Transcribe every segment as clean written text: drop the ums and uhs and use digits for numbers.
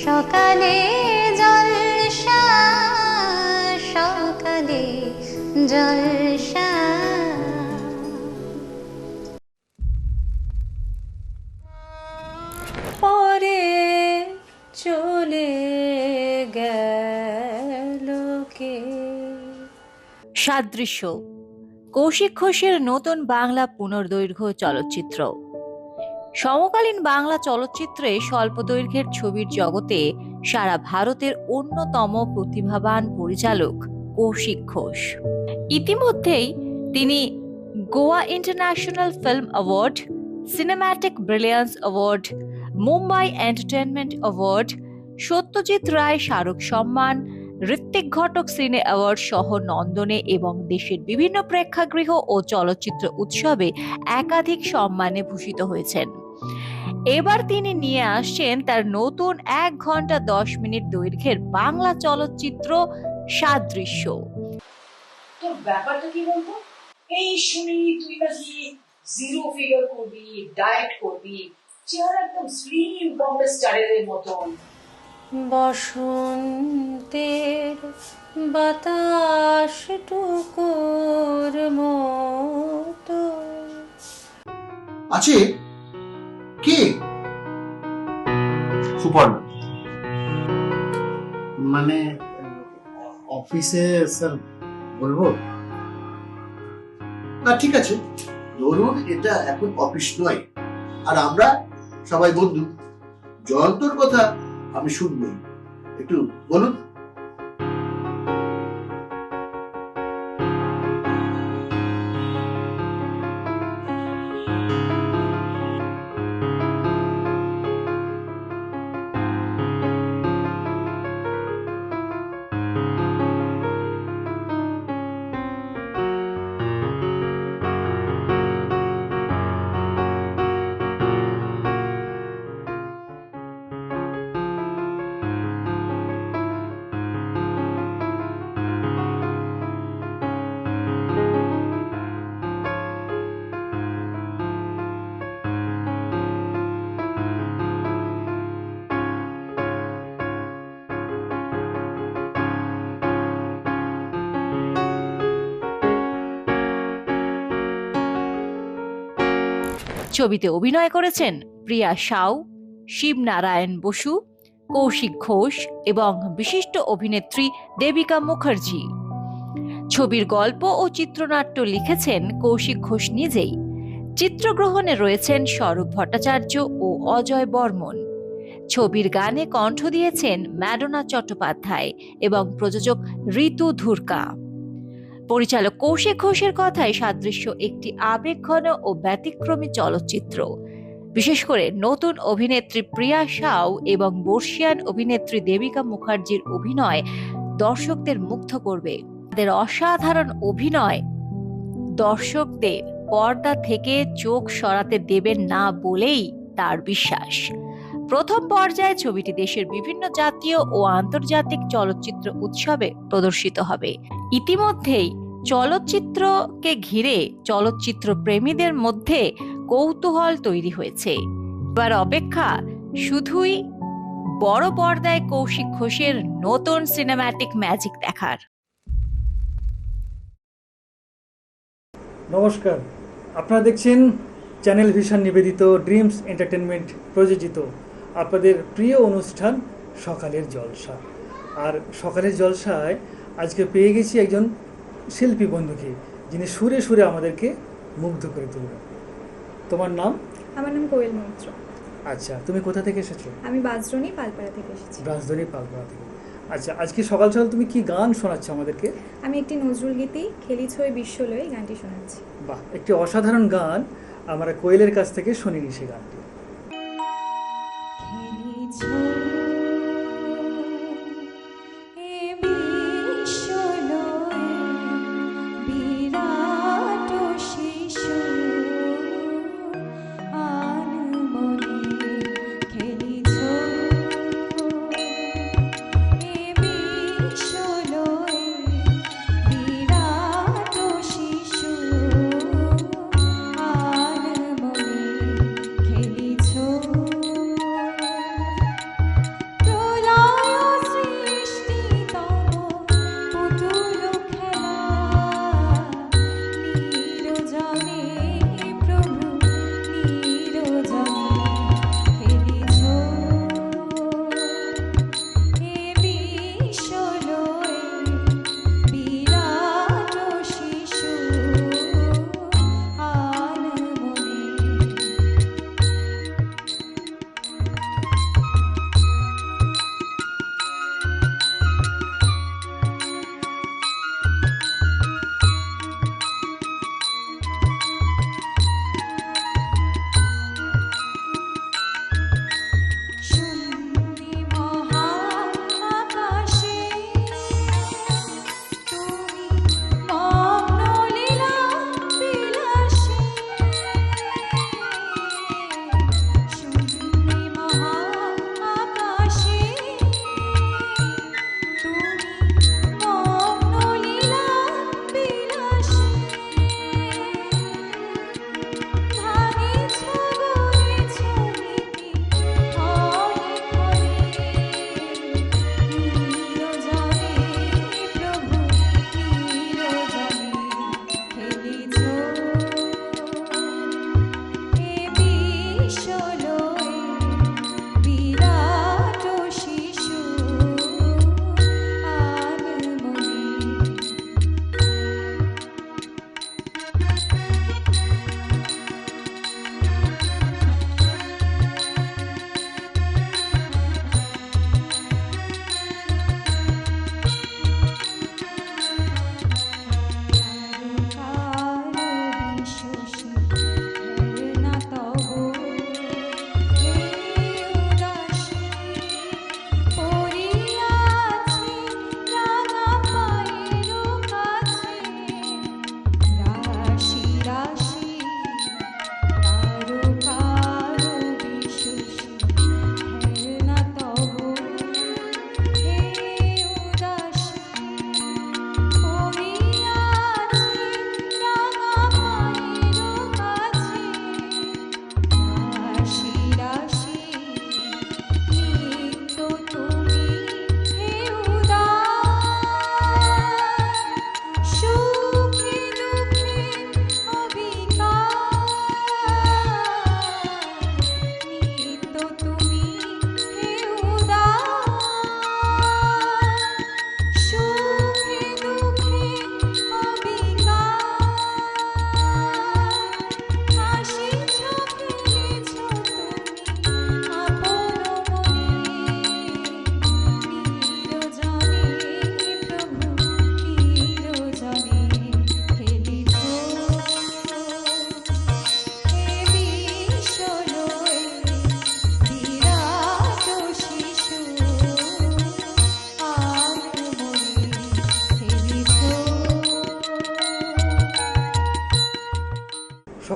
সকালে জলসা, সকালে জলসা। পরে চলে গেল কে। সাদৃশ্য কৌশিক ঘোষের নতুন বাংলা পুনর্দৈর্ঘ্য চলচ্চিত্র। সমকালীন বাংলা চলচ্চিত্রে স্বল্প দৈর্ঘ্যের ছবির জগতে সারা ভারতের অন্যতম প্রতিভাবান পরিচালক কৌশিক ঘোষ। ইতিমধ্যেই তিনি Goa international film award, cinematic brilliance award, Mumbai entertainment award, Satyajit Ray স্মারক সম্মান, ঋত্বিক ঘটক সিনে অ্যাওয়ার্ড সহ নন্দনে এবং দেশের বিভিন্ন প্রেক্ষাগৃহ ও চলচ্চিত্র উৎসবে একাধিক সম্মানে ভূষিত হয়েছেন। এবার তিনি নিয়ে আসছেন তার নতুন 1 ঘন্টা 10 মিনিট দৈর্ঘ্যের বাংলা চলচ্চিত্র সাদৃশ্য। তোর ব্যাপারটা কি বলতো? এই শুনি তুই নাকি জিরো ফিগার করবি, ডায়েট করবি, চেহারা একদম স্লিম বম্বে স্টাইলের মতন। বসন্তের বাতাস টুকুর মতো আছে কে? সুপর্ণা। মানে অফিসে স্যার বলবো? না ঠিক আছে, ধরুন এটা এখন অফিস নয়, আর আমরা সবাই বন্ধু। জয়ন্তর কথা আমি শুনবই, একটু বলুন। ছবিতে অভিনয় করেছেন প্রিয়া সাউ, শিবনারায়ণ বসু, কৌশিক ঘোষ এবং বিশিষ্ট অভিনেত্রী দেবিকা মুখার্জি। ছবির গল্প ও চিত্রনাট্য লিখেছেন কৌশিক ঘোষ নিজেই। চিত্রগ্রহণে রয়েছেন স্বরূপ ভট্টাচার্য ও অজয় বর্মন। ছবির গানে কণ্ঠ দিয়েছেন ম্যাডোনা চট্টোপাধ্যায় এবং প্রযোজক ঋতু ধুরকা। পরিচালক কৌশিক ঘোষের কথায় সাদৃশ্য একটি আবেগঘন ও ব্যতিক্রমী চলচ্চিত্র। বিশেষ করে নতুন অভিনেত্রী প্রিয়া সাউ এবং বর্ষিয়ান অভিনেত্রী দেবিকা মুখার্জির অভিনয় দর্শকদের মুগ্ধ করবে। তাদের অসাধারণ অভিনয় দর্শকদের পর্দা থেকে চোখ সরাতে দেবেন না বলেই তার বিশ্বাস। প্রথম পর্যায়ে ছবিটি দেশের বিভিন্ন জাতীয় ও আন্তর্জাতিক চলচ্চিত্র উৎসবে প্রদর্শিত হবে। ইতিমধ্যেই চলচ্চিত্রকে ঘিরে চলচ্চিত্র প্রেমীদের মধ্যে কৌতূহল তৈরি হয়েছে। এবার অপেক্ষা শুধুই বড় পর্দায় কৌশিক ঘোষের নতুন সিনেম্যাটিক ম্যাজিক দেখার। নমস্কার, আপনারা দেখছেন চ্যানেল ভিশন নিবেদিত ড্রিমস এন্টারটেনমেন্ট প্রযোজিত আপনাদের প্রিয় অনুষ্ঠান সকালের জলসা। আর সকালের জলসায় আজকে পেয়ে গেছি একজন শিল্পী বন্ধুকে, যিনি সুরে সুরে আমাদেরকে মুগ্ধ করে তুলবেন। তোমার নাম? আমার নাম কোয়েল মৈত্র। আচ্ছা, তুমি কোথা থেকে এসেছো? আমি বাজরনি পালপাড়া থেকে এসেছি। রাজধানী পালপাড়া থেকে। আচ্ছা, আজকে সকাল সকাল তুমি কি গান শোনাচ্ছ আমাদেরকে? আমি একটি নজরুল গীতি খেলি ছয় বিশ্বলয়ে গানটি শোনাচ্ছি। বাহ, একটি অসাধারণ গান। আমরা কোয়েলের কাছ থেকে শুনিনি সে গানটি। খেলি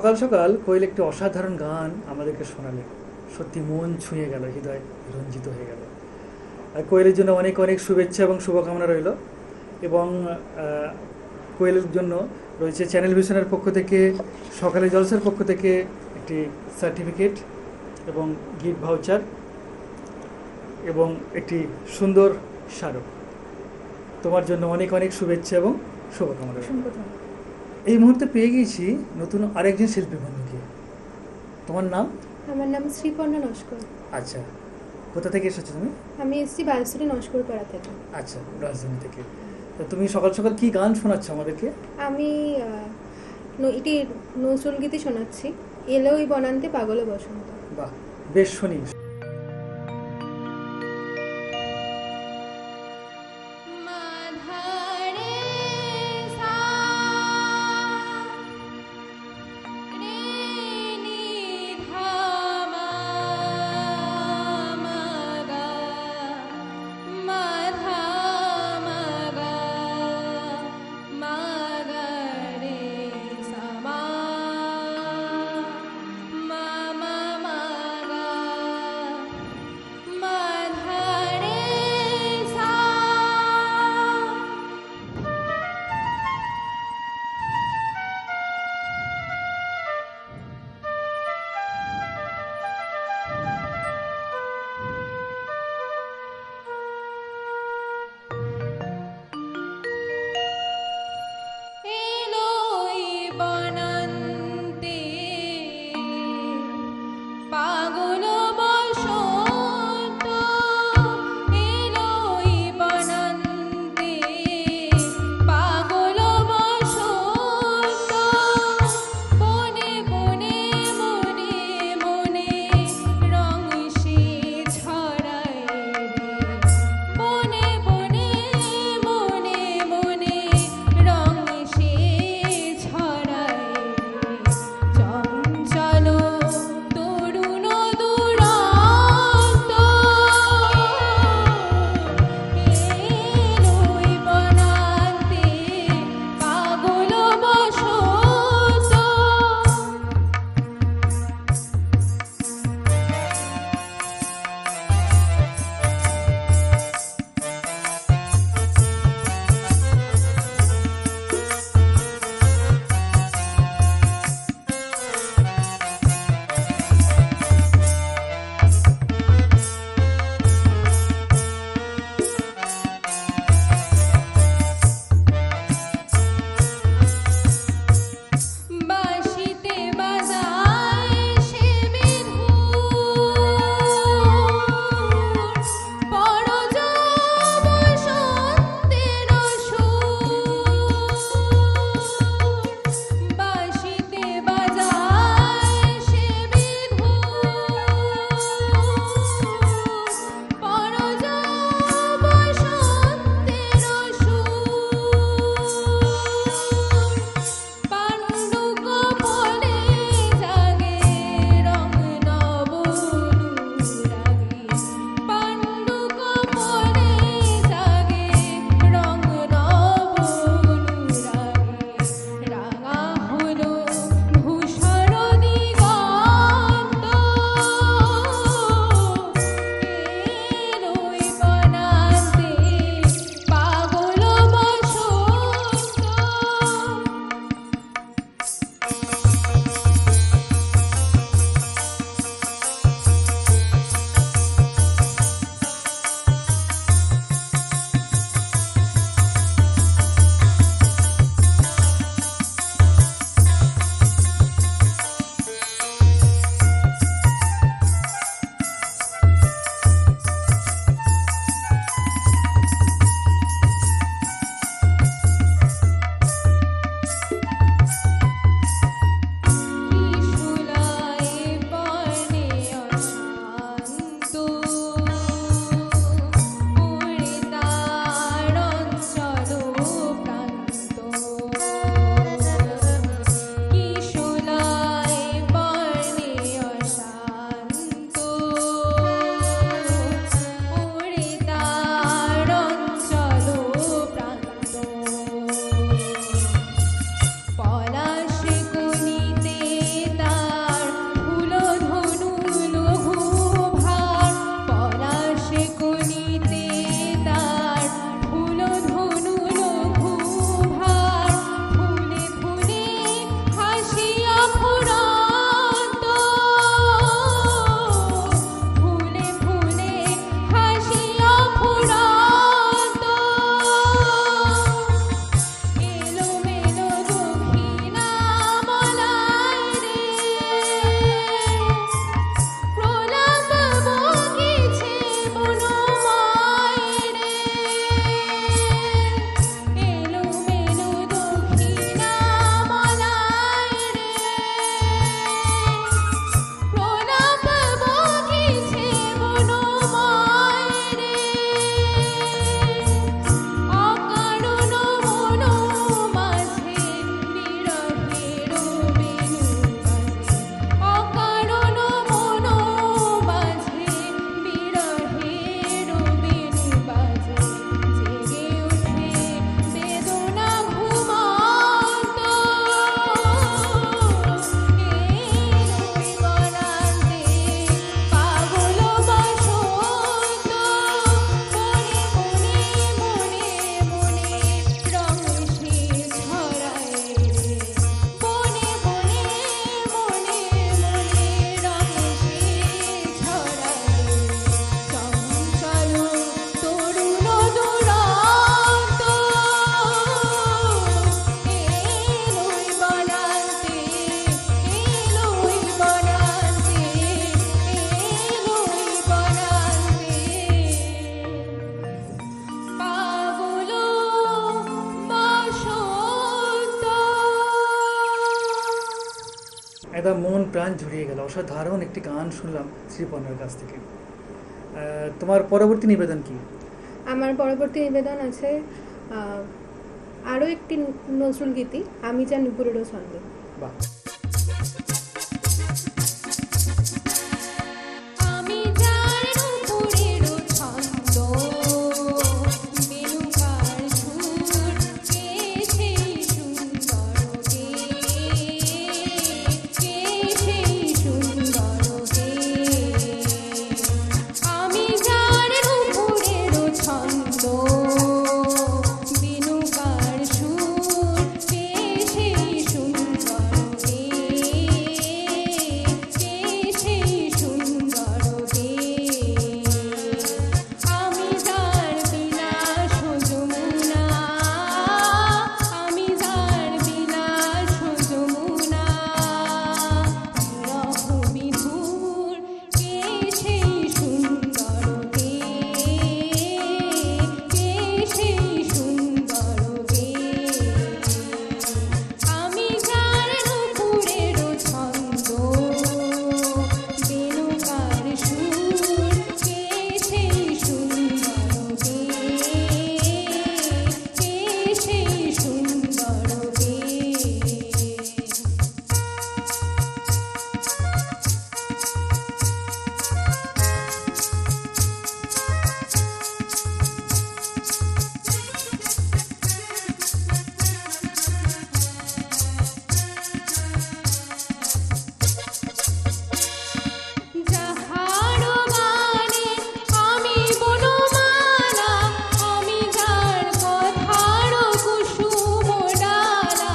সকাল সকাল কোয়েল একটি অসাধারণ গান আমাদেরকে শোনালেন, সত্যি মন ছুঁয়ে গেল, হৃদয় রঞ্জিত হয়ে গেল। আর কোয়েলের জন্য অনেক অনেক শুভেচ্ছা এবং শুভকামনা রইল। এবং কোয়েলের জন্য রয়েছে চ্যানেল ভিশনের পক্ষ থেকে, সকালে জলসার পক্ষ থেকে একটি সার্টিফিকেট এবং গিফট ভাউচার এবং একটি সুন্দর স্মারক। তোমার জন্য অনেক অনেক শুভেচ্ছা এবং শুভকামনা রইল। অসংখ্য ধন্যবাদ। এই মুহূর্তে পেয়ে গিয়েছি নতুন আরেকজন শিল্পী বন্ধুকে। তোমার নাম? আমার নাম শ্রীপর্ণা নস্কর। আচ্ছা, কোথা থেকে এসেছো তুমি? আমি এসেছি বালসুরি নস্কর পাড়া থেকে। আচ্ছা, রাজধানী থেকে। তো তুমি সকাল সকাল কি গান শোনাচ্ছ আমাদেরকে? আমি এটি নজরুল গীতি শোনাচ্ছি, এলো ওই বনান্তে পাগলে বসন্ত। বাহ, বেশ শুনি। মা মা মা গা একদম মন প্রাণ জুড়িয়ে গেল। অসাধারণ একটি গান শুনলাম শ্রীপর্ণার কাছ থেকে। তোমার পরবর্তী নিবেদন কি? আমার পরবর্তী নিবেদন আছে আরও একটি নজরুল গীতি, আমি যা নুপুরেরও ছন্দ। বাহ, আমি যার নুপুরেরও ছন্দ, বেণুকার সুর, কে সেই সুন্দর গে, কে সেই সুন্দর গে। আমি যার নুপুরেরও ছন্দ, বেণুকার সুর, কে সেই সুন্দর গে, কে সেই সুন্দর গে। আমি যার বিলাস যমুনা, আমি যার বিলাস যমুনা, বিরহ বিধুর, কে সেই সুন্দর গে, কে সেই সুন্দর গে। আমি যার নুপুরেরও ছন্দ, বেণুকার সুর, কে সেই সুন্দর গে, কে সেই সুন্দর গে। যাহারো গানে আমি বনমালা, আমি যার কথার কুসুম ডালা।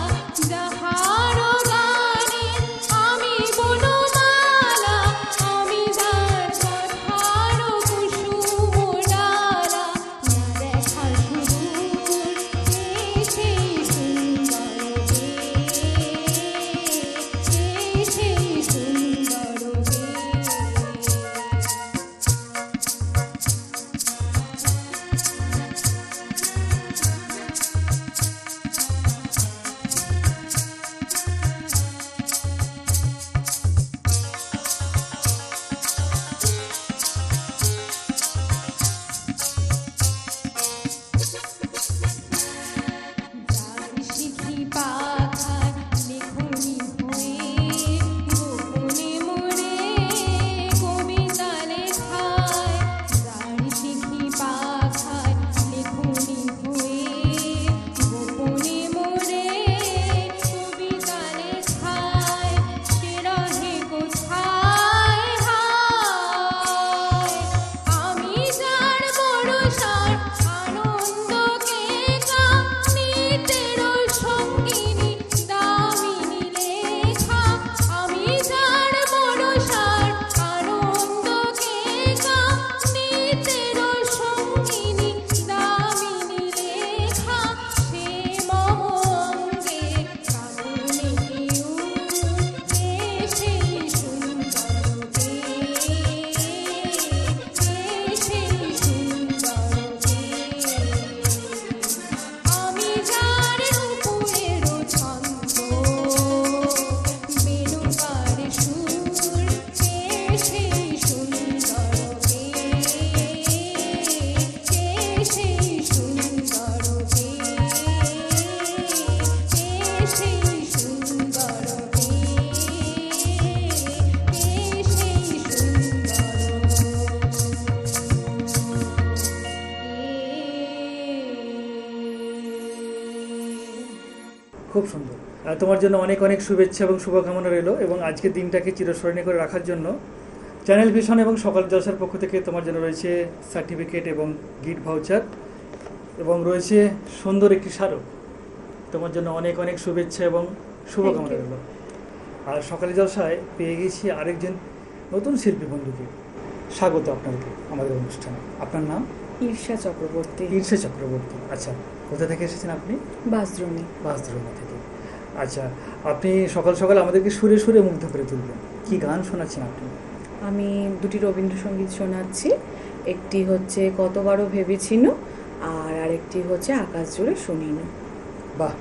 যাহারো গানে আমি বনমালা, আমি যার কথার কুসুম ডালা। না দেখা সুদূর, কে সেই সুন্দর গে, কে সেই সুন্দর গে। যার শিখি পাখার লেখনি হয়ে, গোপনে মোরে কবিতা লেখায়। যার শিখি পাখার লেখনি হয়ে, গোপনে মোরে কবিতা লেখায়। সে রহে কোথায় হায়, আমি যার বড়সার আনন্দকে কামিতেরও সঙ্গিনী দামিনী লেখা। আমি যার বড়সার আনন্দকে কামিতেরও সঙ্গিনী দামিনী লেখা। সে মম অঙ্গে কাঁদনে কেউ, কে সেই সুন্দর গে, কে সেই সুন্দর গে। আমি যার নুপুরেরও ছন্দ, বেণুকার সুর, কে সেই সুন্দর গে, কে সেই সুন্দর গে, কে সেই সুন্দর গে, কে সেই সুন্দর। খুব সুন্দর। তোমার জন্য অনেক অনেক শুভেচ্ছা এবং শুভকামনা রইল, এবং আজকের দিনটাকে চিরস্মরণীয় করে রাখার জন্য চ্যানেল ভিশন এবং সকাল জলসার পক্ষ থেকে তোমার জন্য রয়েছে সার্টিফিকেট এবং গিফট ভাউচার, এবং রয়েছে সুন্দর একটি স্মারক। তোমার জন্য অনেক অনেক শুভেচ্ছা এবং শুভকামনা Thank you. রইল। আর সকালে জলসায় পেয়ে গেছি আরেকজন নতুন শিল্পী বন্ধুকে। স্বাগত আপনাকে আমাদের অনুষ্ঠানে। আপনার নাম? ঈর্ষা চক্রবর্তী, ঈর্ষা চক্রবর্তী। আচ্ছা, কোথা থেকে এসেছেন আপনি? বাসদ্রোণী। বাসদ্রোণী থেকে। আচ্ছা, আপনি সকাল সকাল আমাদেরকে সুরে সুরে মুগ্ধ করে তুলবেন। কি গান শোনাচ্ছেন আপনি? আমি দুটি রবীন্দ্রসঙ্গীত শোনাচ্ছি। একটি হচ্ছে কতবারও ভেবেছিনু, আর আরেকটি হচ্ছে আকাশ জুড়ে শুনিনু। বাহ,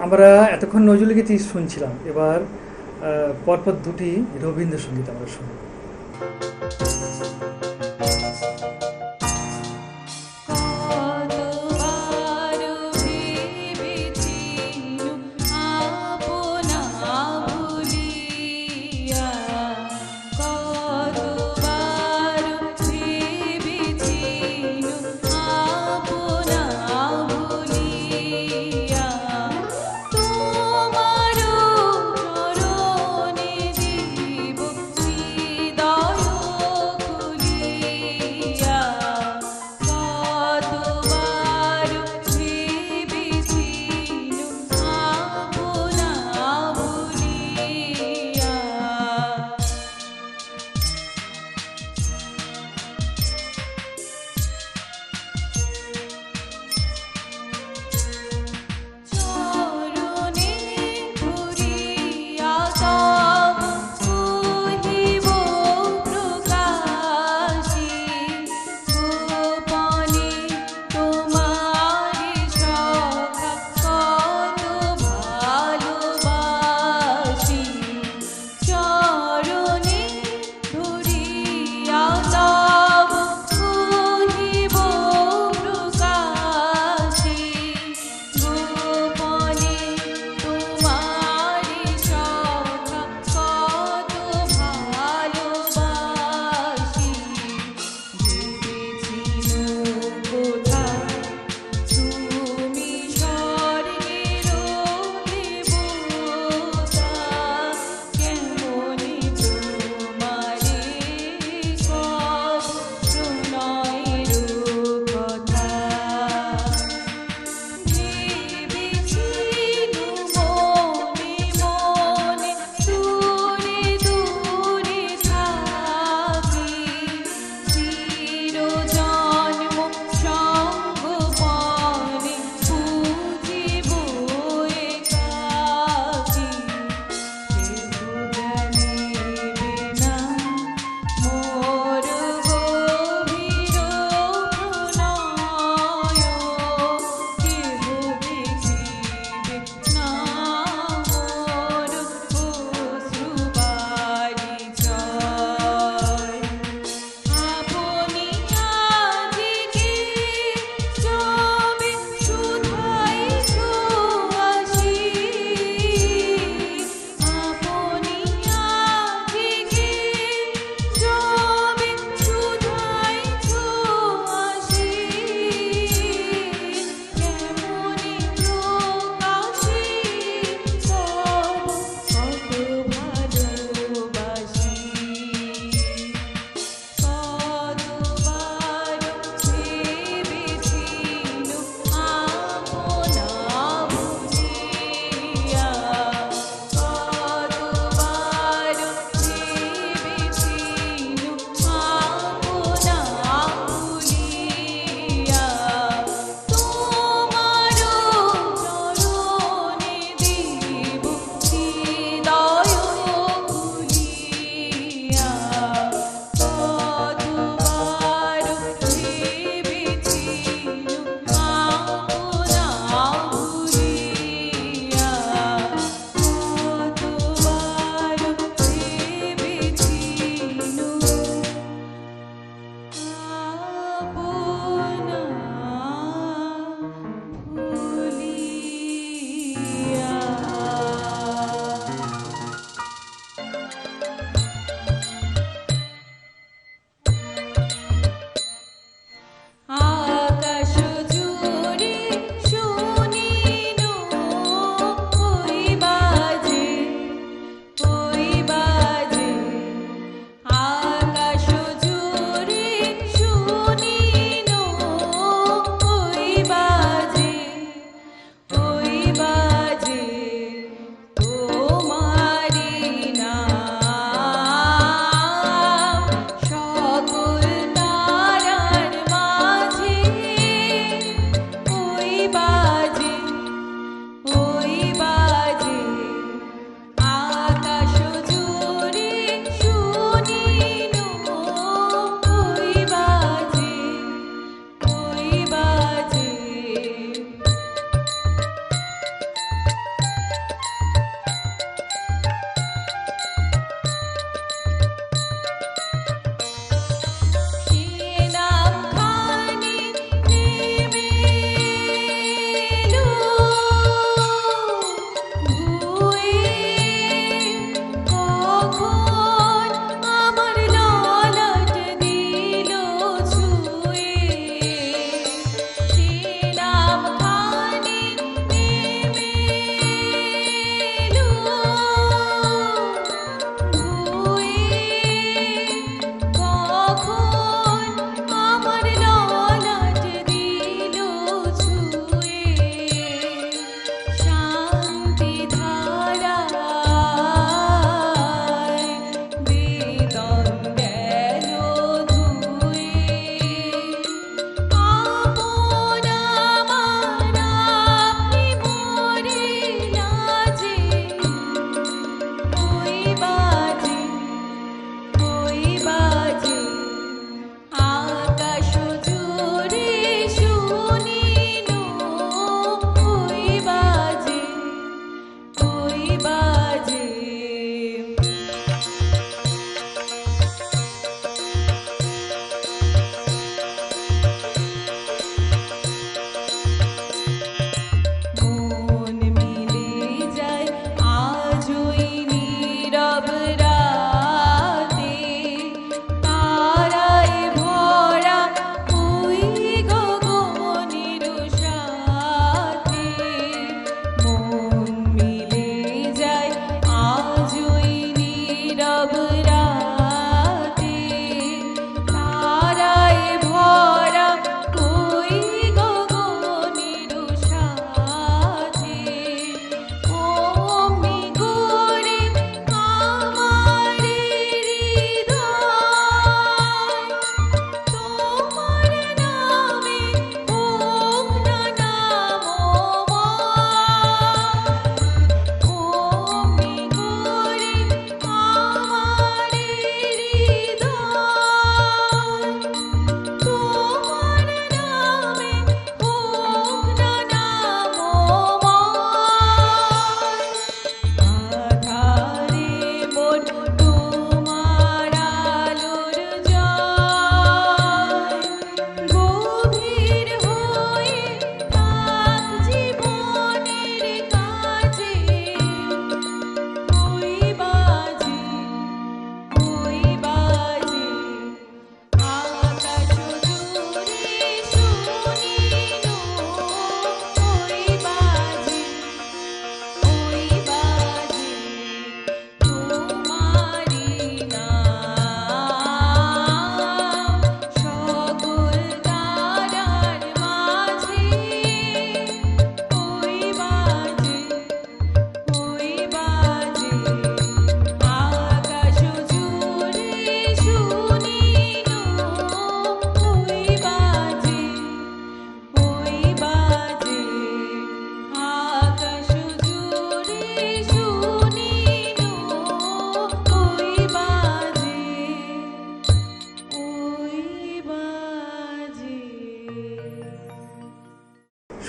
আমরা এতক্ষণ নজরুল গীতি শুনছিলাম, এবার পরপর দুটি রবীন্দ্রসঙ্গীত আমরা শুনব।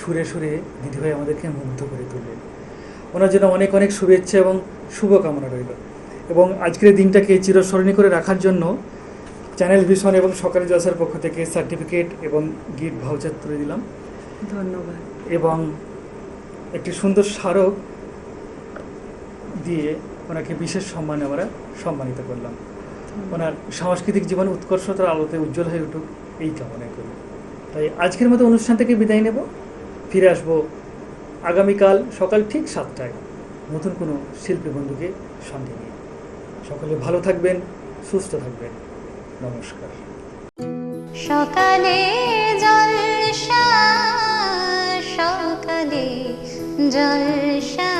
সুরে সুরে দিদিভাই আমাদেরকে মুগ্ধ করে তুললেন। ওনার জন্য অনেক অনেক শুভেচ্ছা এবং শুভকামনা রইল। এবং আজকের এই দিনটাকে চিরস্মরণীয় করে রাখার জন্য চ্যানেল ভিশন এবং সকালের জলসার পক্ষ থেকে সার্টিফিকেট এবং গিফট ভাউচার তুলে দিলাম ধন্যবাদ। এবং একটি সুন্দর স্মারক দিয়ে ওনাকে বিশেষ সম্মানে আমরা সম্মানিত করলাম। ওনার সাংস্কৃতিক জীবন উৎকর্ষতার আলোতে উজ্জ্বল হয়ে উঠুক এই কামনা করি। তাই আজকের মতো অনুষ্ঠান থেকে বিদায় নেব। ফিরে আসবো আগামীকাল সকাল ঠিক 7টায় নতুন কোনো শিল্পী বন্ধুকে সঙ্গে নিয়ে। সকলে ভালো থাকবেন, সুস্থ থাকবেন। নমস্কার। সকালে জলসা, সকালে জলসা।